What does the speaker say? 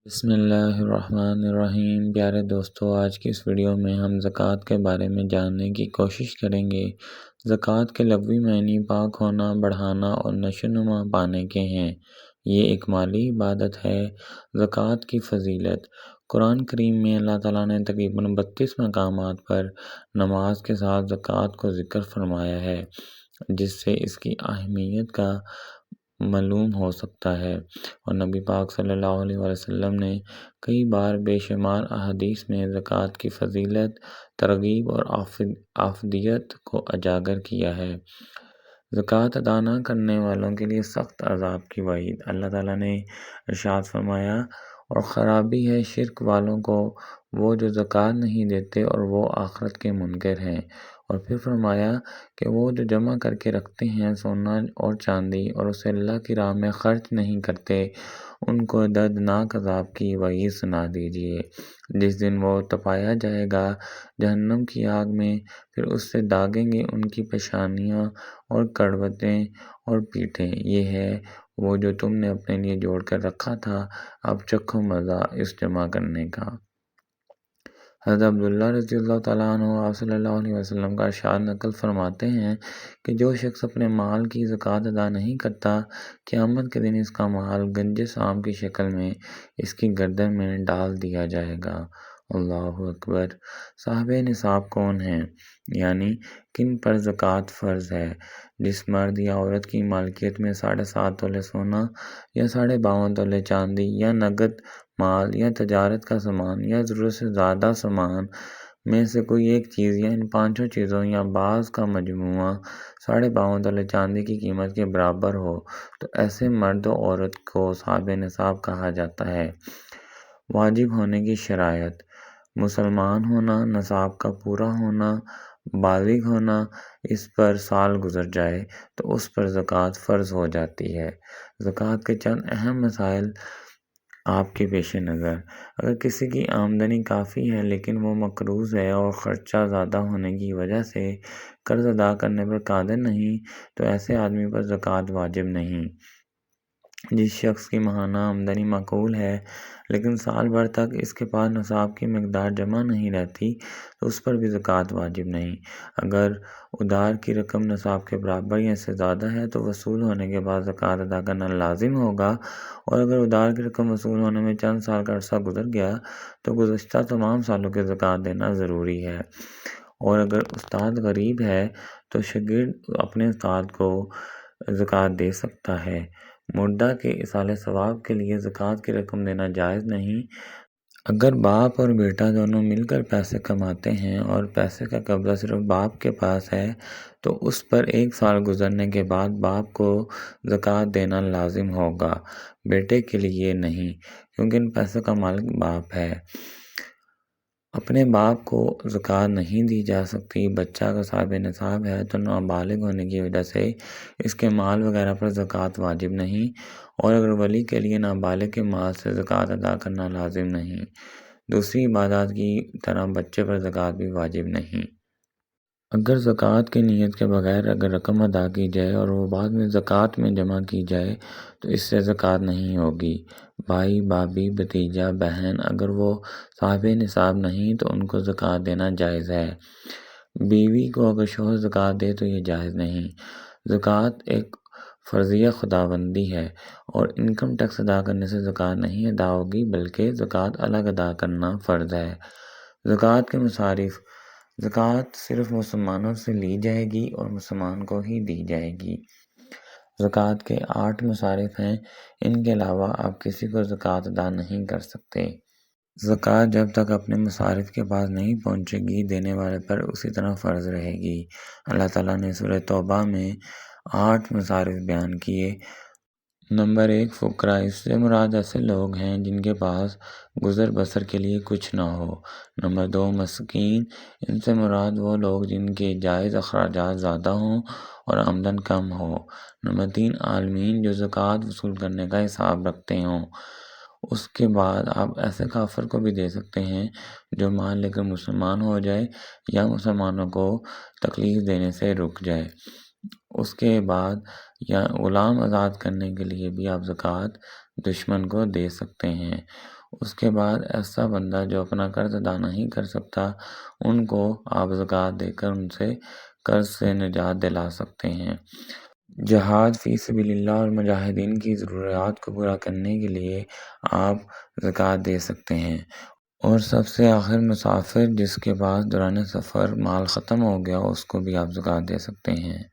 بسم اللہ الرحمن الرحیم۔ پیارے دوستو، آج کی اس ویڈیو میں ہم زکوٰۃ کے بارے میں جاننے کی کوشش کریں گے۔ زکوٰۃ کے لغوی معنی پاک ہونا، بڑھانا اور نشو و نما پانے کے ہیں۔ یہ ایک مالی عبادت ہے۔ زکوٰۃ کی فضیلت۔ قرآن کریم میں اللہ تعالیٰ نے تقریباً 32 مقامات پر نماز کے ساتھ زکوٰۃ کو ذکر فرمایا ہے، جس سے اس کی اہمیت کا معلوم ہو سکتا ہے، اور نبی پاک صلی اللہ علیہ وسلم نے کئی بار بے شمار احادیث میں زکوٰۃ کی فضیلت، ترغیب اور افادیت کو اجاگر کیا ہے۔ زکوٰۃ ادا نہ کرنے والوں کے لیے سخت عذاب کی وعید۔ اللہ تعالیٰ نے ارشاد فرمایا، اور خرابی ہے شرک والوں کو، وہ جو زکوٰۃ نہیں دیتے اور وہ آخرت کے منکر ہیں۔ اور پھر فرمایا کہ وہ جو جمع کر کے رکھتے ہیں سونا اور چاندی اور اسے اللہ کی راہ میں خرچ نہیں کرتے، ان کو دردناک عذاب کی وعید سنا دیجیے، جس دن وہ تپایا جائے گا جہنم کی آگ میں، پھر اس سے داغیں گے ان کی پیشانیاں اور کڑوتیں اور پیٹھیں۔ یہ ہے وہ جو تم نے اپنے لیے جوڑ کر رکھا تھا، اب چکھو مزہ اس جمع کرنے کا۔ حضرت عبداللہ رضی اللہ تعالیٰ عنہ آپ صلی اللہ علیہ وسلم کا ارشاد نقل فرماتے ہیں کہ جو شخص اپنے مال کی زکوٰۃ ادا نہیں کرتا، قیامت کے دن اس کا مال گنج سام کی شکل میں اس کی گردن میں ڈال دیا جائے گا۔ اللہ اکبر۔ صاحب نصاب کون ہیں؟ یعنی کن پر زکوٰۃ فرض ہے؟ جس مرد یا عورت کی مالکیت میں 7.5 تولے سونا یا 52.5 تولے چاندی یا نقد مال یا تجارت کا سامان یا ضرورت سے زیادہ سامان میں سے کوئی ایک چیز یا ان 5 چیزوں یا بعض کا مجموعہ 52.5 تولے چاندی کی قیمت کے برابر ہو، تو ایسے مرد و عورت کو صاحب نصاب کہا جاتا ہے۔ واجب ہونے کی شرائط۔ مسلمان ہونا، نصاب کا پورا ہونا، بالغ ہونا، اس پر سال گزر جائے تو اس پر زکوٰۃ فرض ہو جاتی ہے۔ زکوٰۃ کے چند اہم مسائل آپ کے پیش نظر۔ اگر کسی کی آمدنی کافی ہے لیکن وہ مقروض ہے اور خرچہ زیادہ ہونے کی وجہ سے قرض ادا کرنے پر قادر نہیں، تو ایسے آدمی پر زکوٰۃ واجب نہیں۔ جس شخص کی ماہانہ آمدنی معقول ہے لیکن سال بھر تک اس کے پاس نصاب کی مقدار جمع نہیں رہتی، تو اس پر بھی زکوٰۃ واجب نہیں۔ اگر ادھار کی رقم نصاب کے برابر یا اس سے زیادہ ہے تو وصول ہونے کے بعد زکوٰۃ ادا کرنا لازم ہوگا، اور اگر ادھار کی رقم وصول ہونے میں چند سال کا عرصہ گزر گیا تو گزشتہ تمام سالوں کی زکوٰۃ دینا ضروری ہے۔ اور اگر استاد غریب ہے تو شاگرد اپنے استاد کو زکوٰۃ دے سکتا ہے۔ مردہ کے ایصال ثواب کے لیے زکوٰۃ کی رقم دینا جائز نہیں۔ اگر باپ اور بیٹا دونوں مل کر پیسے کماتے ہیں اور پیسے کا قبضہ صرف باپ کے پاس ہے، تو اس پر 1 سال گزرنے کے بعد باپ کو زکوٰۃ دینا لازم ہوگا، بیٹے کے لیے نہیں، کیونکہ ان پیسوں کا مالک باپ ہے۔ اپنے باپ کو زکوٰۃ نہیں دی جا سکتی۔ بچہ اگر صاحب نصاب ہے تو نابالغ ہونے کی وجہ سے اس کے مال وغیرہ پر زکوٰۃ واجب نہیں، اور اگر ولی کے لیے نابالغ کے مال سے زکوٰۃ ادا کرنا لازم نہیں۔ دوسری عبادات کی طرح بچے پر زکوٰۃ بھی واجب نہیں۔ اگر زکوٰۃ کی نیت کے بغیر اگر رقم ادا کی جائے اور وہ بعد میں زکوٰۃ میں جمع کی جائے تو اس سے زکوٰۃ نہیں ہوگی۔ بھائی، بھابھی، بھتیجا، بہن اگر وہ صاحب نصاب نہیں تو ان کو زکوٰۃ دینا جائز ہے۔ بیوی کو اگر شوہر زکوٰۃ دے تو یہ جائز نہیں۔ زکوٰۃ ایک فرضیہ خداوندی ہے، اور انکم ٹیکس ادا کرنے سے زکوٰۃ نہیں ادا ہوگی، بلکہ زکوٰۃ الگ ادا کرنا فرض ہے۔ زکوٰۃ کے مصارف۔ زکوٰۃ صرف مسلمانوں سے لی جائے گی اور مسلمان کو ہی دی جائے گی۔ زکوٰۃ کے 8 مصارف ہیں، ان کے علاوہ آپ کسی کو زکوٰۃ ادا نہیں کر سکتے۔ زکوٰۃ جب تک اپنے مصارف کے پاس نہیں پہنچے گی، دینے والے پر اسی طرح فرض رہے گی۔ اللہ تعالیٰ نے سورہ توبہ میں 8 مصارف بیان کیے۔ نمبر 1، فقراء۔ اس سے مراد ایسے لوگ ہیں جن کے پاس گزر بسر کے لیے کچھ نہ ہو۔ نمبر 2، مسکین۔ ان سے مراد وہ لوگ جن کے جائز اخراجات زیادہ ہوں اور آمدن کم ہو۔ نمبر 3، عالمین، جو زکوٰۃ وصول کرنے کا حساب رکھتے ہوں۔ اس کے بعد آپ ایسے کافر کو بھی دے سکتے ہیں جو مال لے کر مسلمان ہو جائے یا مسلمانوں کو تکلیف دینے سے رک جائے۔ اس کے بعد یا غلام آزاد کرنے کے لیے بھی آپ زکوٰۃ دشمن کو دے سکتے ہیں۔ اس کے بعد ایسا بندہ جو اپنا قرض ادا نہیں کر سکتا، ان کو آپ زکوٰۃ دے کر ان سے قرض سے نجات دلا سکتے ہیں۔ جہاد فی سبیل اللہ اور مجاہدین کی ضروریات کو پورا کرنے کے لیے آپ زکوٰۃ دے سکتے ہیں۔ اور سب سے آخر مسافر جس کے پاس دوران سفر مال ختم ہو گیا، اس کو بھی آپ زکوٰۃ دے سکتے ہیں۔